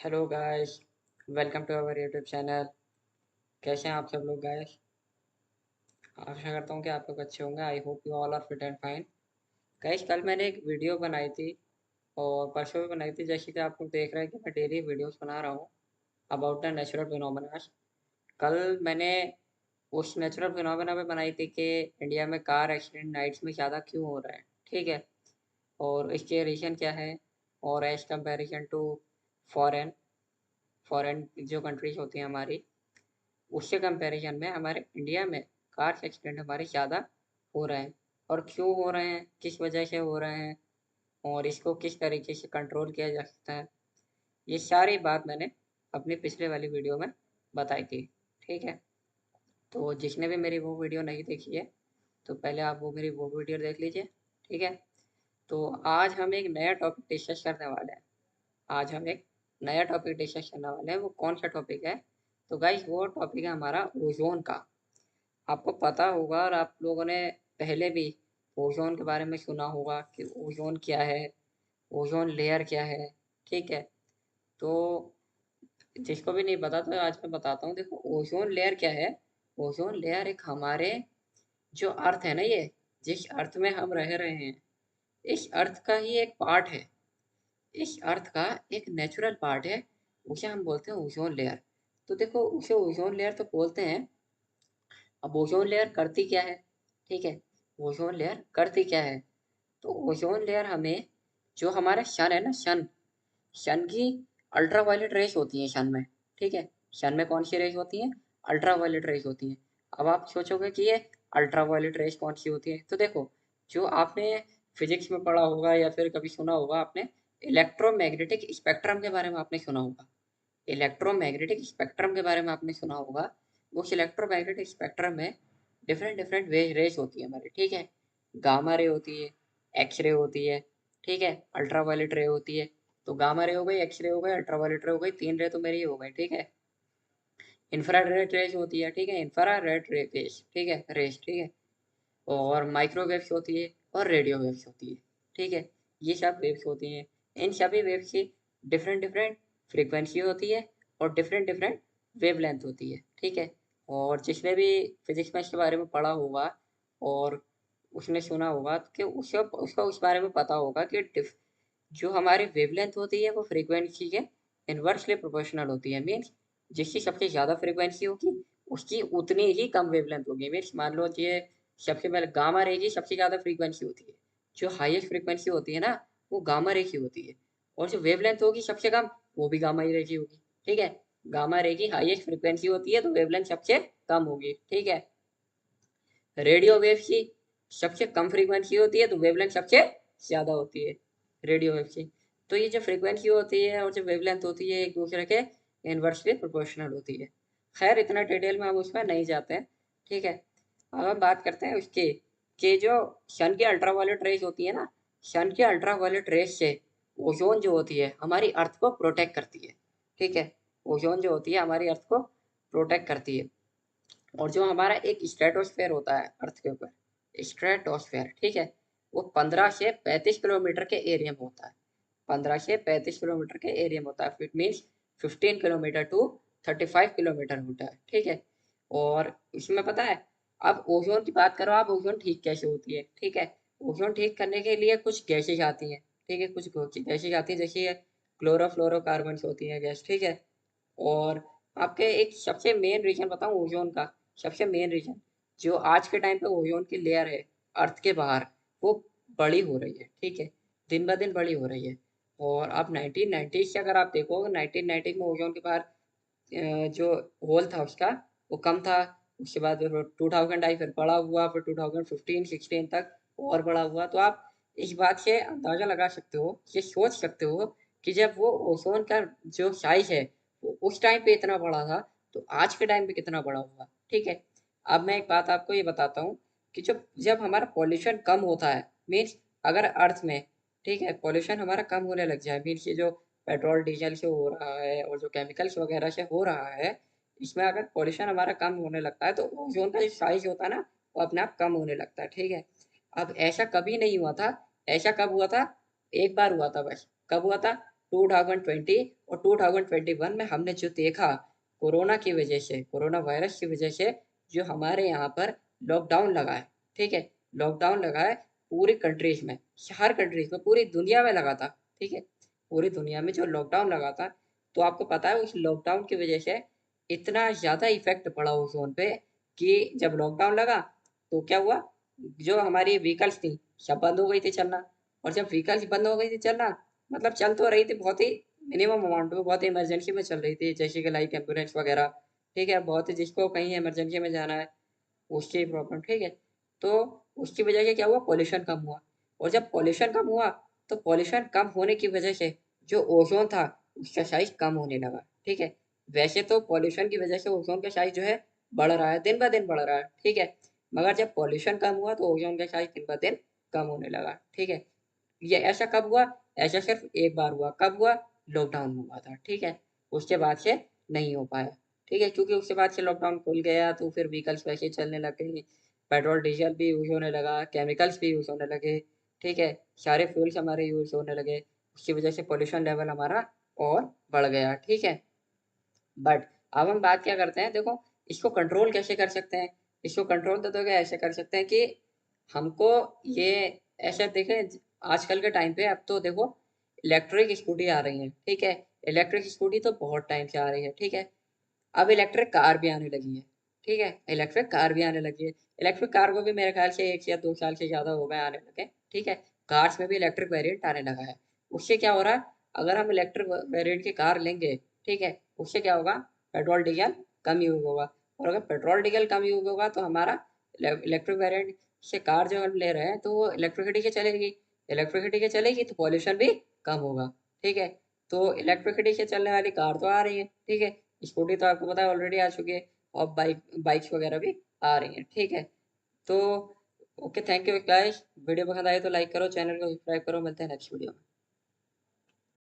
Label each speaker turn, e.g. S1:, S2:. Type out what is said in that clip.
S1: Hello guys, welcome to our YouTube channel. कैसे हैं आप सब लोग गाइस? आशा करता हूँ कि आप लोग अच्छे होंगे। I hope you all are fit and fine. Guys, कल मैंने एक वीडियो बनाई थी और परसों भी बनाई थी। जैसे कि आप लोग देख रहे हैं कि मैं डेली वीडियोस बना रहा हूँ अबाउट द नेचुरल फिनोमेना। कल मैंने उस नेचुरल फिनोमेना पे बनाई थी कि इंडिया में कार एक्सीडेंट नाइट्स में ज़्यादा क्यों हो रहा है, ठीक है, और इसके रीज़न क्या है। और as comparison to foreign foreign जो कंट्रीज होती हैं हमारी, उससे कंपैरिजन में हमारे इंडिया में कार एक्सीडेंट हमारे ज़्यादा हो रहे हैं। और क्यों हो रहे हैं, किस वजह से हो रहे हैं, और इसको किस तरीके से कंट्रोल किया जा सकता है, ये सारी बात मैंने अपनी पिछले वाली वीडियो में बताई थी, ठीक है। तो जिसने भी मेरी वो वीडियो नहीं देखी है तो पहले आप वो मेरी वो वीडियो देख लीजिए, ठीक है। तो आज हम एक नया टॉपिक डिस्कस करने वाले हैं। आज हम एक नया टॉपिक डिस्कस करने वाले हैं। वो कौन सा टॉपिक है? तो गाइस, वो टॉपिक है हमारा ओजोन का। आपको पता होगा और आप लोगों ने पहले भी ओजोन के बारे में सुना होगा कि ओजोन क्या है, ओजोन लेयर क्या है, ठीक है। तो जिसको भी नहीं पता तो आज मैं बताता हूँ। देखो, ओजोन लेयर क्या है। ओजोन लेयर एक हमारे जो अर्थ है ना, ये जिस अर्थ में हम रह रहे हैं, इस अर्थ का ही एक पार्ट है। इस अर्थ का एक नेचुरल पार्ट है। उसे हम बोलते हैं ओजोन लेयर। तो देखो, उसे ओजोन लेयर तो बोलते हैं। अब ओजोन लेयर करती क्या है, ठीक है। ओजोन लेयर करती क्या है? तो ओजोन लेयर हमें, जो हमारा सन है ना, सन सन की अल्ट्रा वायलेट रेस होती है सन में, ठीक है। सन में कौन सी रेस होती है? अल्ट्रा वायलेट रेस होती है। अब आप सोचोगे कि ये अल्ट्रा वायलेट रेस कौन सी होती है, तो देखो, जो आपने फिजिक्स में पढ़ा होगा या फिर कभी सुना होगा आपने, इलेक्ट्रोमैग्नेटिक स्पेक्ट्रम के बारे में आपने सुना होगा। इलेक्ट्रोमैग्नेटिक स्पेक्ट्रम के बारे में आपने सुना होगा। उस इलेक्ट्रोमैग्नेटिक स्पेक्ट्रम में डिफरेंट डिफरेंट वे रेस होती है हमारी, ठीक है। गामा रे होती है, एक्स रे होती है, ठीक है, अल्ट्रा वायलेट रे होती है। तो गामा रे हो गई, एक्स रे हो गई, अल्ट्रा वायलेट रे हो गई, तीन रे तो मेरी हो गई, ठीक है। इंफ्रारेड रेस होती है, ठीक है, इंफ्रारेड रेस, ठीक है, रेस, ठीक है। और माइक्रोवेव्स होती है और रेडियो वेव्स होती है, ठीक है। ये सब वेव्स होती हैं। इन सभी वेव्स की डिफरेंट डिफरेंट फ्रीक्वेंसी होती है और डिफरेंट डिफरेंट वेवलेंथ होती है, ठीक है। और जिसने भी फिजिक्स में इसके बारे में पढ़ा होगा और उसने सुना होगा कि उसको उसको उस बारे में पता होगा कि जो हमारी वेवलेंथ होती है वो फ्रीक्वेंसी के इन्वर्सली प्रोपोर्शनल होती है। मीन्स जिसकी सबसे ज़्यादा फ्रीक्वेंसी होगी उसकी उतनी ही कम वेवलेंथ होगी। मीन्स मान लो कि सबसे पहले गामा रे की सबसे ज़्यादा फ्रीक्वेंसी होती है। जो हाईएस्ट फ्रीक्वेंसी होती है ना, वो गामा रे की होती है। और जो वेवलेंथ होगी सबसे कम, वो भी गामा रे की होगी, ठीक है। गामा रे की हाईएस्ट फ्रीक्वेंसी होती है तो वेवलेंथ सबसे कम होगी, ठीक है। रेडियो वेव की सबसे कम फ्रीक्वेंसी होती है तो वेवलेंथ सबसे ज़्यादा होती है रेडियो वेव की। तो ये जो फ्रीक्वेंसी होती है और जो वेवलेंथ होती है एक दूसरे के इन्वर्सली प्रोपोर्शनल होती है। खैर, इतना डिटेल में हम उसमें नहीं जाते हैं, ठीक है। अब हम बात करते हैं उसकी कि जो सन की अल्ट्रावायलेट रेस होती है ना, सन की अल्ट्रावायलेट रेस से ओजोन जो होती है हमारी अर्थ को प्रोटेक्ट करती है, ठीक है। ओजोन जो होती है हमारी अर्थ को प्रोटेक्ट करती है। और जो हमारा एक स्ट्रेटोस्फेयर होता है अर्थ के ऊपर, स्ट्रेटोस्फेयर, ठीक है, वो 15 से 35 किलोमीटर के एरिया में होता है। 15 से 35 किलोमीटर के एरिया में होता है। It means 15 kilometre to 35 kilometre होता है, ठीक है। और इसमें पता है, अब ओजोन की बात करो आप, ओजोन ठीक कैसे होती है, ठीक है। ओजोन ठीक करने के लिए कुछ गैसेज आती हैं, ठीक है, कुछ गैसेज आती हैं, जैसे क्लोरोफ्लोरोकार्बन होती है गैस, ठीक है। और आपके एक सबसे मेन रीजन बताऊं ओजोन का, सबसे मेन रीजन जो आज के टाइम पे ओजोन की लेयर है अर्थ के बाहर, वो बड़ी हो रही है, ठीक है, दिन ब दिन बड़ी हो रही है। और अब 1990 से अगर आप देखोगे, 1990 में ओजोन के बाहर जो होल था उसका, वो कम था। उसके बाद 2000 आई, फिर बड़ा हुआ, फिर 2015-16 तक और बड़ा हुआ। तो आप इस बात से अंदाजा लगा सकते हो, ये सोच सकते हो कि जब वो ओजोन का जो साइज है वो उस टाइम पे इतना बड़ा था तो आज के टाइम पे कितना बड़ा होगा, ठीक है। अब मैं एक बात आपको ये बताता हूँ कि जब जब हमारा पॉल्यूशन कम होता है, मीन्स अगर अर्थ में, ठीक है, पॉल्यूशन हमारा कम होने लग जाए, मीन्स ये जो पेट्रोल डीजल से हो रहा है और जो केमिकल्स वगैरह से हो रहा है, इसमें अगर पॉल्यूशन हमारा कम होने लगता है तो ओजोन का जो साइज होता है ना, वो अपने आप कम होने लगता है, ठीक है। अब ऐसा कभी नहीं हुआ था। ऐसा कब हुआ था? एक बार हुआ था बस। कब हुआ था? 2020 और 2021 में हमने जो देखा कोरोना की वजह से, कोरोना वायरस की वजह से जो हमारे यहाँ पर लॉकडाउन लगा है, ठीक है, लॉकडाउन लगा है पूरी कंट्रीज में, हर कंट्रीज में, पूरी दुनिया में लगा था, ठीक है, पूरी दुनिया में जो लॉकडाउन लगा था, तो आपको पता है उस लॉकडाउन की वजह से इतना ज़्यादा इफेक्ट पड़ा ओजोन पे कि जब लॉकडाउन लगा तो क्या हुआ, जो हमारी व्हीकल्स थी सब बंद हो गई थी चलना, और जब व्हीकल्स बंद हो गई थी चलना, मतलब चल तो रही थी बहुत ही मिनिमम अमाउंट में, बहुत ही इमरजेंसी में चल रही थी, जैसे कि लाइक एम्बुलेंस वगैरह, ठीक है, बहुत ही जिसको कहीं इमरजेंसी में जाना है उसकी प्रॉब्लम, ठीक है, तो उसकी वजह से क्या हुआ, पॉल्यूशन कम हुआ, और जब पॉल्यूशन कम हुआ तो पॉल्यूशन कम होने की वजह से जो ओजोन था उसका साइज कम होने लगा, ठीक है, वैसे तो पॉल्यूशन की वजह से ओजोन का साइज जो है बढ़ रहा है, दिन ब दिन बढ़ रहा है, ठीक है, मगर जब पॉल्यूशन कम हुआ तो ओजोन का साइज दिन ब दिन कम होने लगा, ठीक है, ये ऐसा कब हुआ, ऐसा सिर्फ एक बार हुआ, कब हुआ, लॉकडाउन में हुआ था, ठीक है, उसके बाद से नहीं हो पाया, ठीक है, क्योंकि उसके बाद से लॉकडाउन खुल गया तो फिर व्हीकल्स वैसे ही चलने लग गए, पेट्रोल डीजल भी यूज होने लगा, केमिकल्स भी यूज होने लगे, ठीक है, सारे फ्यूल्स हमारे यूज होने लगे, उसकी वजह से पोल्यूशन लेवल हमारा और बढ़ गया, ठीक है, बट अब हम बात क्या करते हैं, देखो इसको कंट्रोल कैसे कर सकते हैं, इसको कंट्रोल तो देखो ऐसे कर सकते हैं कि हमको ये ऐसे देखें, आजकल के टाइम पे अब तो देखो इलेक्ट्रिक स्कूटी आ रही है, ठीक है, इलेक्ट्रिक स्कूटी तो बहुत टाइम से आ रही है, ठीक है, अब इलेक्ट्रिक कार भी आने लगी है, ठीक है, इलेक्ट्रिक कार भी आने लगी है, इलेक्ट्रिक कार को भी मेरे ख्याल से 1 या 2 साल से ज़्यादा हो गए आने लगे, ठीक है, कार्स में भी इलेक्ट्रिक वेरिएंट आने लगा है, उससे क्या हो रहा है, अगर हम इलेक्ट्रिक वेरिएंट की कार लेंगे, ठीक है, उससे क्या होगा, पेट्रोल डीजल कम यूज होगा, और अगर पेट्रोल डीजल कम यूज होगा तो हमारा इलेक्ट्रिक वेरिएंट से कार जो हम ले रहे हैं तो वो इलेक्ट्रिसिटी के चलेगी, इलेक्ट्रिसिटी के चलेगी तो पॉल्यूशन भी कम होगा, ठीक है, तो इलेक्ट्रिसिटी से चलने वाली कार तो आ रही है, ठीक है, स्कूटी तो आपको पता है ऑलरेडी आ चुकी है, और बाइक्स वगैरह भी आ रही हैं, ठीक है, तो okay, thank you guys, video पसंद आए तो लाइक करो, चैनल को सब्सक्राइब करो, मिलते हैं नेक्स्ट वीडियो में।